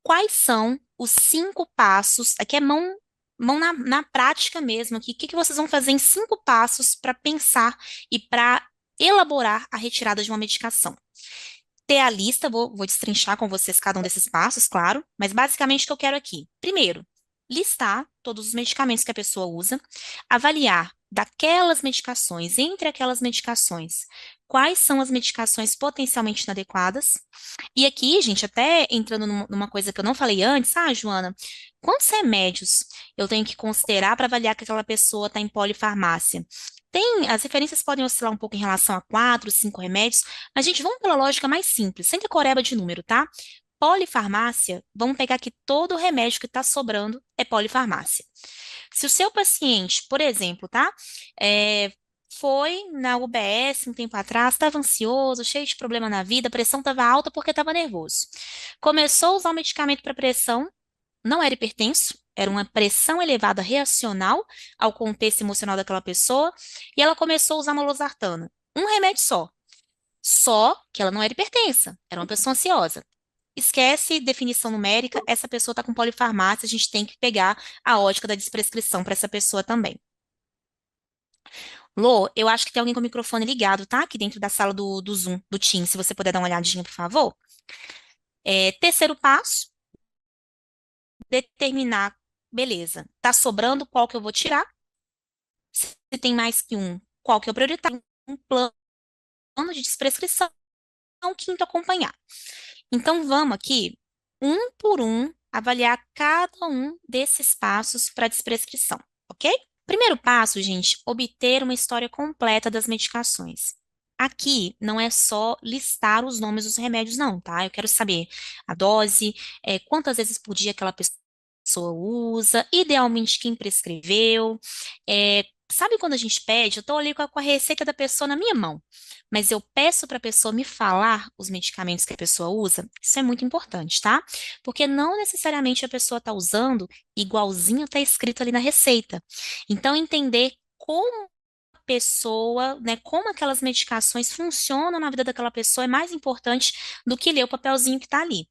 quais são os 5 passos, aqui é mão na prática mesmo, aqui, o que que vocês vão fazer em 5 passos para pensar e para elaborar a retirada de uma medicação. Ter a lista, vou destrinchar com vocês cada um desses passos, claro, mas basicamente o que eu quero aqui. Primeiro, listar todos os medicamentos que a pessoa usa, avaliar daquelas medicações, entre aquelas medicações, quais são as medicações potencialmente inadequadas. E aqui, gente, até entrando numa coisa que eu não falei antes, Joana, quantos remédios eu tenho que considerar para avaliar que aquela pessoa está em polifarmácia? As referências podem oscilar um pouco em relação a 4, 5 remédios, mas, gente, vamos pela lógica mais simples, sem decoreba de número, tá? Polifarmácia, vamos pegar que todo remédio que está sobrando é polifarmácia. Se o seu paciente, por exemplo, tá? Foi na UBS um tempo atrás, estava ansioso, cheio de problema na vida, a pressão estava alta porque estava nervoso. Começou a usar o medicamento para pressão, não era hipertenso, era uma pressão elevada reacional ao contexto emocional daquela pessoa, e ela começou a usar uma losartana. Um remédio só. Só que ela não era hipertensa, era uma pessoa ansiosa. Esquece definição numérica, essa pessoa está com polifarmácia, a gente tem que pegar a ótica da desprescrição para essa pessoa também. Lô, eu acho que tem alguém com o microfone ligado, tá? Aqui dentro da sala do Zoom, do Teams, se você puder dar uma olhadinha, por favor. Terceiro passo, determinar, beleza, tá sobrando, qual que eu vou tirar? Se tem mais que um, qual que é o prioritário? Um plano de desprescrição, quinto, acompanhar. Então, vamos aqui, um por um, avaliar cada um desses passos para desprescrição, ok? Primeiro passo, gente, obter uma história completa das medicações. Aqui não é só listar os nomes dos remédios, não, tá? Eu quero saber a dose, quantas vezes por dia aquela pessoa usa, idealmente quem prescreveu. Sabe quando a gente pede? Eu estou ali com a receita da pessoa na minha mão, mas eu peço para a pessoa me falar os medicamentos que a pessoa usa. Isso é muito importante, tá? Porque não necessariamente a pessoa está usando igualzinho está escrito ali na receita. Então, entender como a pessoa, né, como aquelas medicações funcionam na vida daquela pessoa é mais importante do que ler o papelzinho que está ali.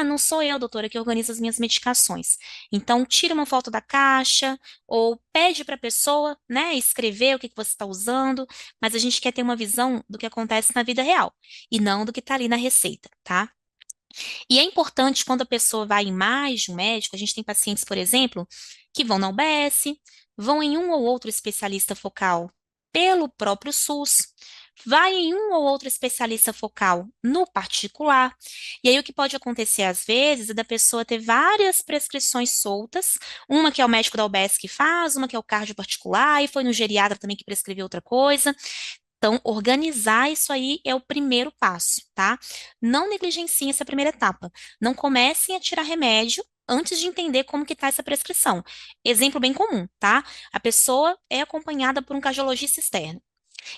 Não sou eu, doutora, que organizo as minhas medicações. Então, tira uma foto da caixa ou pede para a pessoa, né, escrever o que que você está usando, mas a gente quer ter uma visão do que acontece na vida real e não do que está ali na receita, tá? E é importante quando a pessoa vai em mais de um médico, a gente tem pacientes, por exemplo, que vão na UBS, vão em um ou outro especialista focal pelo próprio SUS, vai em um ou outro especialista focal no particular. E aí o que pode acontecer às vezes é da pessoa ter várias prescrições soltas, uma que é o médico da UBS que faz, uma que é o cardio particular, e foi no geriatra também que prescreveu outra coisa. Então, organizar isso aí é o primeiro passo, tá? Não negligenciem essa primeira etapa. Não comecem a tirar remédio antes de entender como que está essa prescrição. Exemplo bem comum, tá? A pessoa é acompanhada por um cardiologista externo.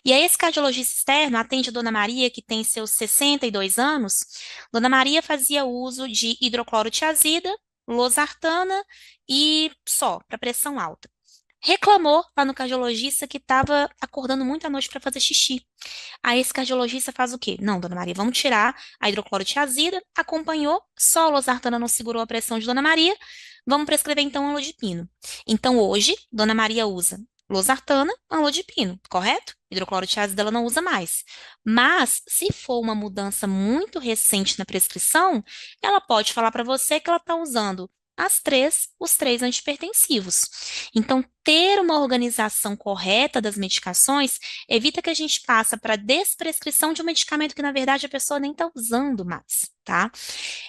E aí, esse cardiologista externo atende a Dona Maria, que tem seus 62 anos. Dona Maria fazia uso de hidroclorotiazida, losartana e só, para pressão alta. Reclamou lá no cardiologista que estava acordando muito à noite para fazer xixi. Aí esse cardiologista faz o quê? Não, dona Maria, vamos tirar a hidroclorotiazida, acompanhou, só a losartana não segurou a pressão de dona Maria, vamos prescrever então amlodipino. Então hoje, dona Maria usa losartana, amlodipino, correto? Hidroclorotiazida ela não usa mais. Mas, se for uma mudança muito recente na prescrição, ela pode falar para você que ela está usando os três antipertensivos. Então, ter uma organização correta das medicações evita que a gente passe para desprescrição de um medicamento que, na verdade, a pessoa nem está usando mais, tá?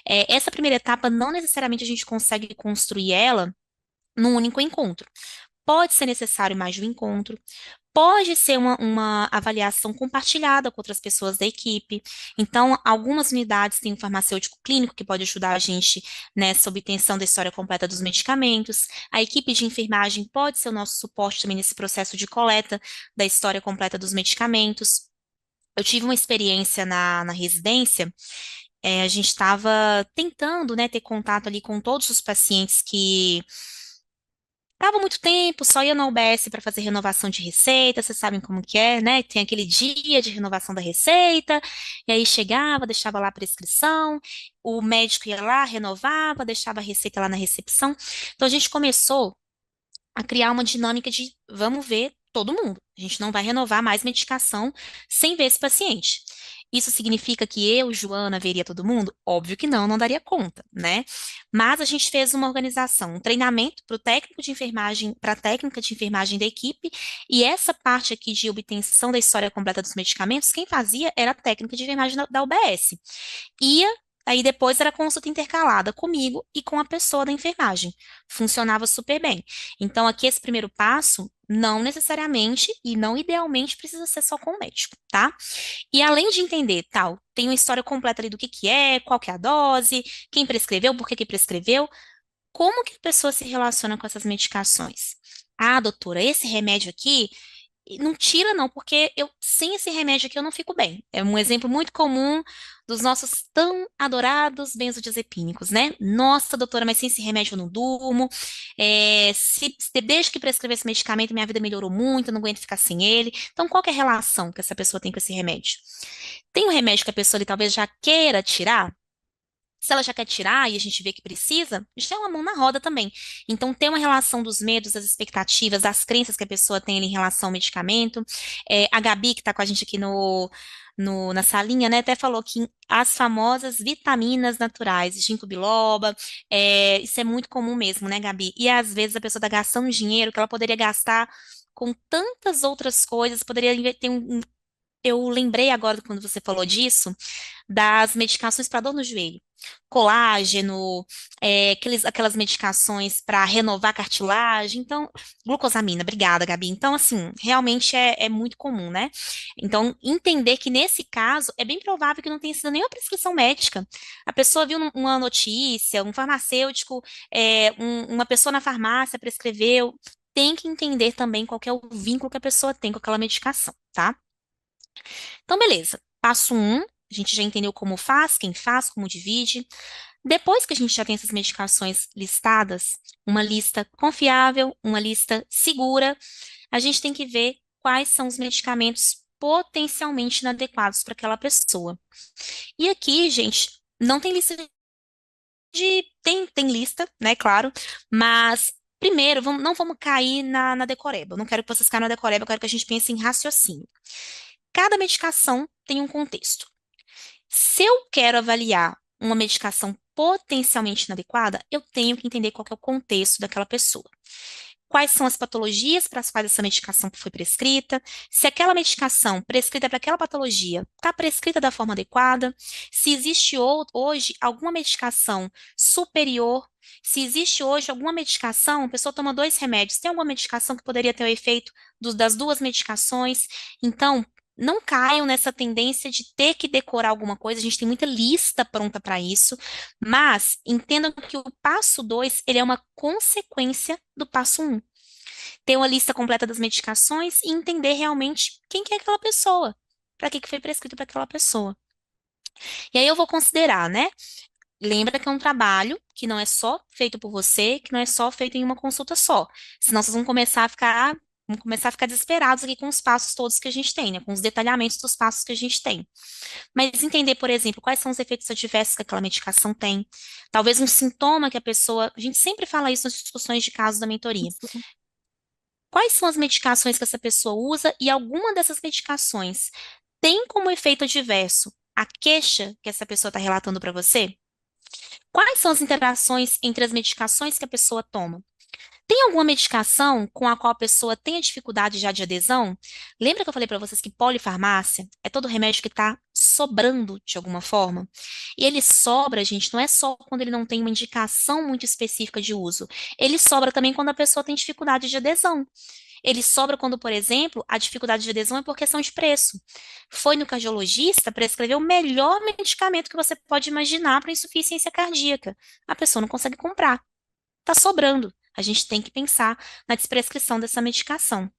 Essa primeira etapa, não necessariamente a gente consegue construir ela num único encontro. Pode ser necessário mais de um encontro, pode ser uma avaliação compartilhada com outras pessoas da equipe. Então, algumas unidades têm um farmacêutico clínico que pode ajudar a gente nessa obtenção da história completa dos medicamentos. A equipe de enfermagem pode ser o nosso suporte também nesse processo de coleta da história completa dos medicamentos. Eu tive uma experiência na residência, a gente estava tentando, né, ter contato ali com todos os pacientes que Dava muito tempo, só ia na UBS para fazer renovação de receita, vocês sabem como que é, né? Tem aquele dia de renovação da receita, e aí chegava, deixava lá a prescrição, o médico ia lá, renovava, deixava a receita lá na recepção. Então a gente começou a criar uma dinâmica de vamos ver todo mundo. A gente não vai renovar mais medicação sem ver esse paciente. Isso significa que eu, Joana, veria todo mundo? Óbvio que não, não daria conta, né? Mas a gente fez uma organização, um treinamento para o técnico de enfermagem, para a técnica de enfermagem da equipe, e essa parte aqui de obtenção da história completa dos medicamentos, quem fazia era a técnica de enfermagem da UBS. Ia, aí depois era consulta intercalada comigo e com a pessoa da enfermagem. Funcionava super bem. Então, aqui esse primeiro passo, não necessariamente e não idealmente precisa ser só com o médico, tá? E além de entender, tal, tem uma história completa ali do que é, qual que é a dose, quem prescreveu, por que que prescreveu, como que a pessoa se relaciona com essas medicações? Ah, doutora, esse remédio aqui, e não tira, não, porque eu sem esse remédio aqui eu não fico bem. É um exemplo muito comum dos nossos tão adorados benzodiazepínicos, né? Nossa, doutora, mas sem esse remédio eu não durmo. Desde que prescrevi esse medicamento, minha vida melhorou muito, eu não aguento ficar sem ele. Então, qual que é a relação que essa pessoa tem com esse remédio? Tem um remédio que a pessoa ali, talvez já queira tirar? Se ela já quer tirar e a gente vê que precisa, a gente tem uma mão na roda também. Então, tem uma relação dos medos, das expectativas, das crenças que a pessoa tem ali em relação ao medicamento. A Gabi, que está com a gente aqui na salinha, né, até falou que as famosas vitaminas naturais, ginkgo biloba, isso é muito comum mesmo, né, Gabi? E às vezes a pessoa está gastando dinheiro que ela poderia gastar com tantas outras coisas, poderia ter eu lembrei agora, quando você falou disso, das medicações para dor no joelho. Colágeno, aquelas medicações para renovar a cartilagem. Então, glucosamina, obrigada, Gabi. Então, assim, realmente é muito comum, né? Então, entender que nesse caso é bem provável que não tenha sido nenhuma prescrição médica. A pessoa viu uma notícia, um farmacêutico, uma pessoa na farmácia prescreveu. Tem que entender também qual que é o vínculo que a pessoa tem com aquela medicação, tá? Então, beleza. Passo um, a gente já entendeu como faz, como divide. Depois que a gente já tem essas medicações listadas, uma lista confiável, uma lista segura, a gente tem que ver quais são os medicamentos potencialmente inadequados para aquela pessoa. E aqui, gente, não tem lista tem lista, né, claro, mas primeiro, não vamos cair na decoreba. Eu não quero que vocês caiam na decoreba, eu quero que a gente pense em raciocínio. Cada medicação tem um contexto. Se eu quero avaliar uma medicação potencialmente inadequada, eu tenho que entender qual que é o contexto daquela pessoa. Quais são as patologias para as quais essa medicação foi prescrita, se aquela medicação prescrita para aquela patologia está prescrita da forma adequada, se existe hoje alguma medicação superior, se existe hoje alguma medicação, a pessoa toma dois remédios, tem alguma medicação que poderia ter o efeito das duas medicações, então não caiam nessa tendência de ter que decorar alguma coisa, a gente tem muita lista pronta para isso, mas entendam que o passo 2 ele é uma consequência do passo um. Ter uma lista completa das medicações e entender realmente quem que é aquela pessoa, para que que foi prescrito para aquela pessoa. E aí eu vou considerar, né? Lembra que é um trabalho que não é só feito por você, que não é só feito em uma consulta só. Senão vocês vão começar a ficar desesperados aqui com os passos todos que a gente tem, né? Com os detalhamentos dos passos que a gente tem. Mas entender, por exemplo, quais são os efeitos adversos que aquela medicação tem. Talvez um sintoma que a pessoa. A gente sempre fala isso nas discussões de casos da mentoria. Quais são as medicações que essa pessoa usa e alguma dessas medicações tem como efeito adverso a queixa que essa pessoa está relatando para você? Quais são as interações entre as medicações que a pessoa toma? Tem alguma medicação com a qual a pessoa tenha dificuldade já de adesão? Lembra que eu falei para vocês que polifarmácia é todo remédio que está sobrando de alguma forma? E ele sobra, gente, não é só quando ele não tem uma indicação muito específica de uso. Ele sobra também quando a pessoa tem dificuldade de adesão. Ele sobra quando, por exemplo, a dificuldade de adesão é por questão de preço. Foi no cardiologista prescrever o melhor medicamento que você pode imaginar para insuficiência cardíaca. A pessoa não consegue comprar. Está sobrando. A gente tem que pensar na desprescrição dessa medicação.